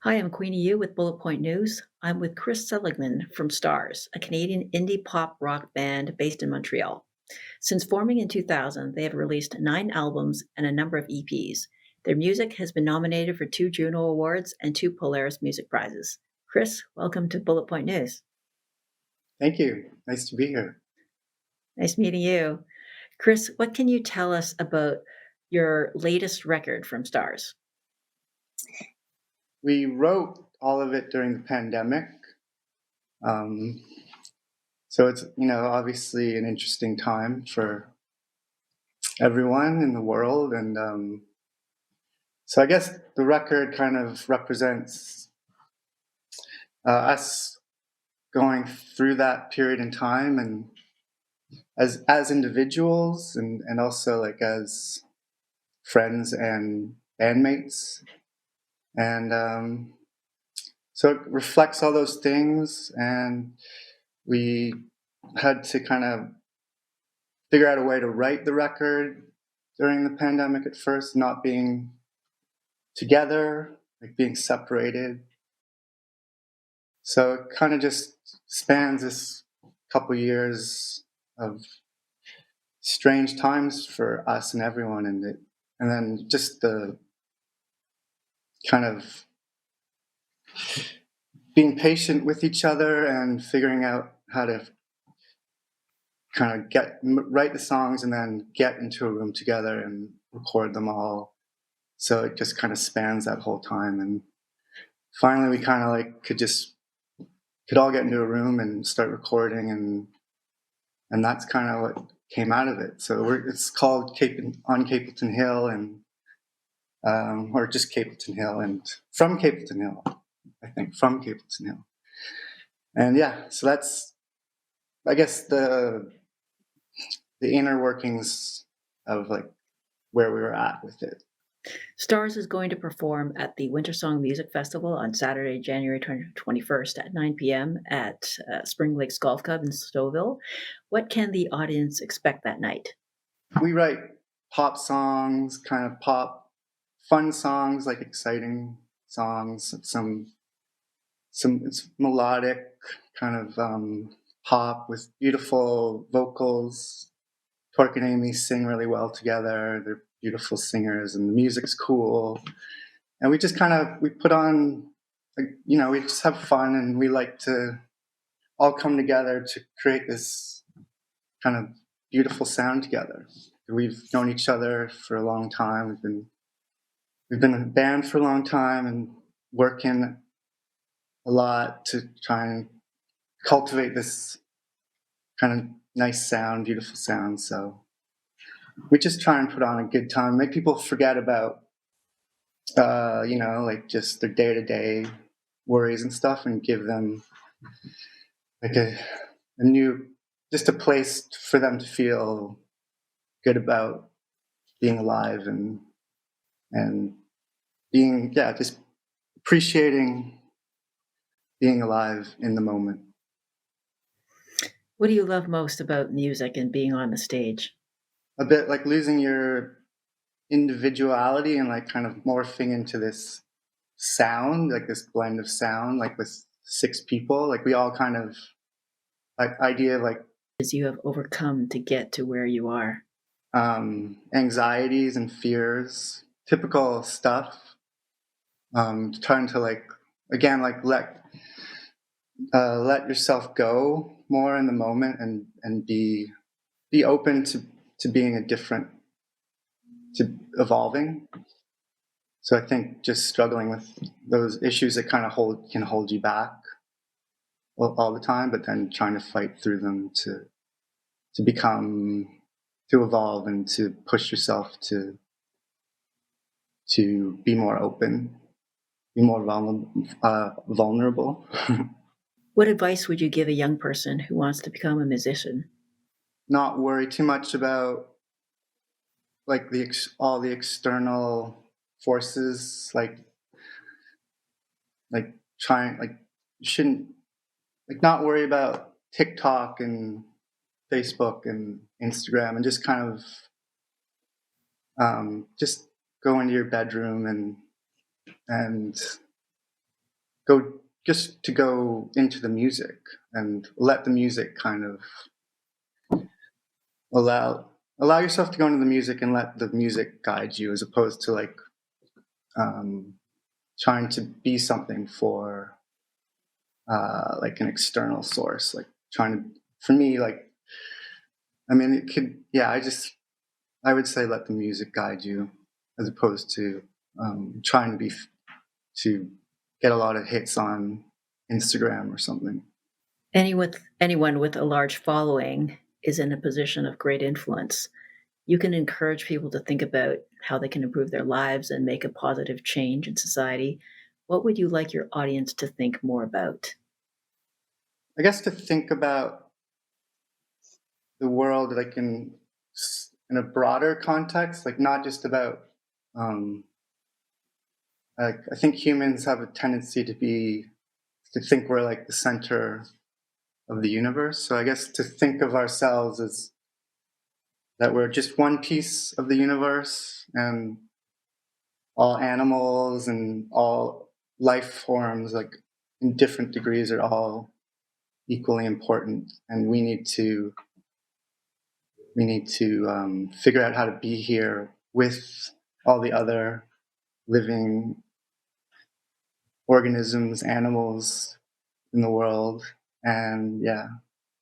Hi, I'm Queenie Yu with Bullet Point News. I'm with Chris Seligman from Stars, a Canadian indie pop rock band based in Montreal. Since forming in 2000, they have released 9 albums and a number of EPs. Their music has been nominated for 2 Juno Awards and 2 Polaris Music Prizes. Chris, welcome to Bullet Point News. Thank you. Nice to be here. Nice meeting you. Chris, what can you tell us about your latest record from Stars? We wrote all of it during the pandemic. Um, so it's, obviously an interesting time for everyone in the world. And so I guess the record kind of represents us going through that period in time and as individuals and also like as friends and bandmates. And so it reflects all those things, and we had to kind of figure out a way to write the record during the pandemic at first, not being together, like being separated. So it kind of just spans this couple years of strange times for us and everyone, and then just the kind of being patient with each other and figuring out how to kind of write the songs and then get into a room together and record them all. So it just kind of spans that whole time. And finally, we kind of like could all get into a room and start recording, and that's kind of what came out of it. So it's called on Capleton Hill, and or just Capleton Hill, and from Capleton Hill, I think, from Capleton Hill. And yeah, so that's, I guess, the inner workings of like where we were at with it. Stars is going to perform at the Wintersong Music Festival on Saturday, January 21st at 9 p.m. at Spring Lakes Golf Club in Stouffville. What can the audience expect that night? We write pop songs, kind of pop, fun songs, like exciting songs. Some it's melodic, kind of pop with beautiful vocals. Torque and Amy sing really well together. They're beautiful singers, and the music's cool. And we just we put on, like, we just have fun, and we like to all come together to create this kind of beautiful sound together. We've known each other for a long time. We've been in a band for a long time and working a lot to try and cultivate this kind of nice sound, beautiful sound. So we just try and put on a good time, make people forget about, like just their day-to-day worries and stuff, and give them like a new, just a place for them to feel good about being alive and being, just appreciating being alive in the moment. What do you love most about music and being on the stage? A bit like losing your individuality and like kind of morphing into this sound, like this blend of sound, like with 6 people, like we all kind of like idea of like As you have overcome to get to where you are. anxieties and fears, typical stuff. Trying to like, again, like let yourself go more in the moment, and be open to being to evolving. So I think just struggling with those issues that kind of can hold you back all the time, but then trying to fight through them to evolve and to push yourself to be more open, be more vulnerable. What advice would you give a young person who wants to become a musician? Not worry too much about like all the external forces, like trying, like, you shouldn't, like, not worry about TikTok and Facebook and Instagram, and just kind of just go into your bedroom and go into the music and let the music kind of allow yourself to go into the music and let the music guide you, as opposed to like um, trying to be something for like an external source, like trying to, for me, like, I mean, it could, yeah, I would say let the music guide you, as opposed to trying to get a lot of hits on Instagram or something. Anyone with a large following is in a position of great influence. You can encourage people to think about how they can improve their lives and make a positive change in society. What would you like your audience to think more about? I guess to think about the world like in a broader context, like not just about um, like I think humans have a tendency to think we're like the center of the universe. So I guess to think of ourselves as that we're just one piece of the universe, and all animals and all life forms, like in different degrees, are all equally important, and we need to figure out how to be here with all the other living organisms, animals in the world. And yeah,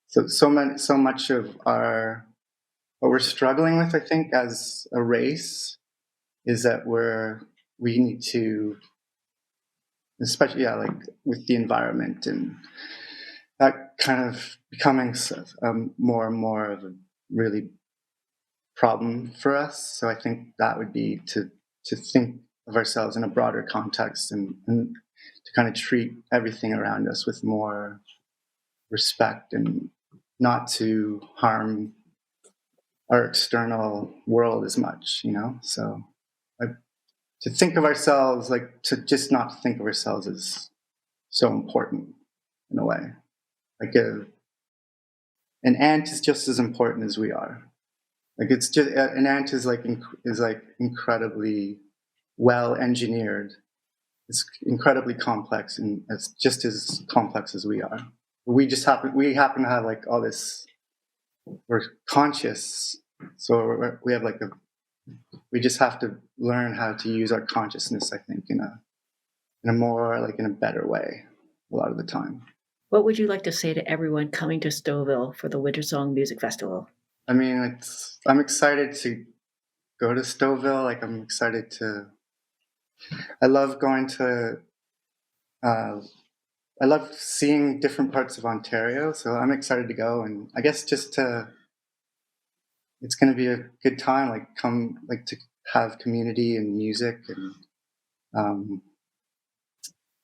so much of our what we're struggling with, I think, as a race, is that we need to, especially, yeah, like with the environment, and that kind of becoming more and more of a really problem for us. So I think that would be to think of ourselves in a broader context, and to kind of treat everything around us with more respect, and not to harm our external world as much, you know? So I, to think of ourselves, like to just not think of ourselves as so important in a way. Like an ant is just as important as we are. Like it's just an ant is like incredibly well engineered. It's incredibly complex, and it's just as complex as we are. We happen to have like all this. We're conscious, so we have like a. We just have to learn how to use our consciousness, I think, in a more like in a better way a lot of the time. What would you like to say to everyone coming to Stouffville for the Wintersong Music Festival? I mean, I'm excited to go to Stouffville. Like I'm excited to. I love going to. Uh, I love seeing different parts of Ontario, so I'm excited to go. And I guess it's going to be a good time. Like to have community and music, and um,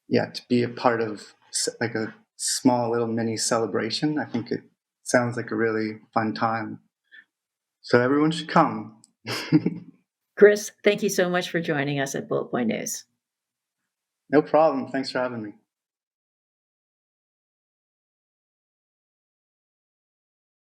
yeah, to be a part of like a small little mini celebration. I think it sounds like a really fun time. So everyone should come. Chris, thank you so much for joining us at Bullet Point News. No problem. Thanks for having me.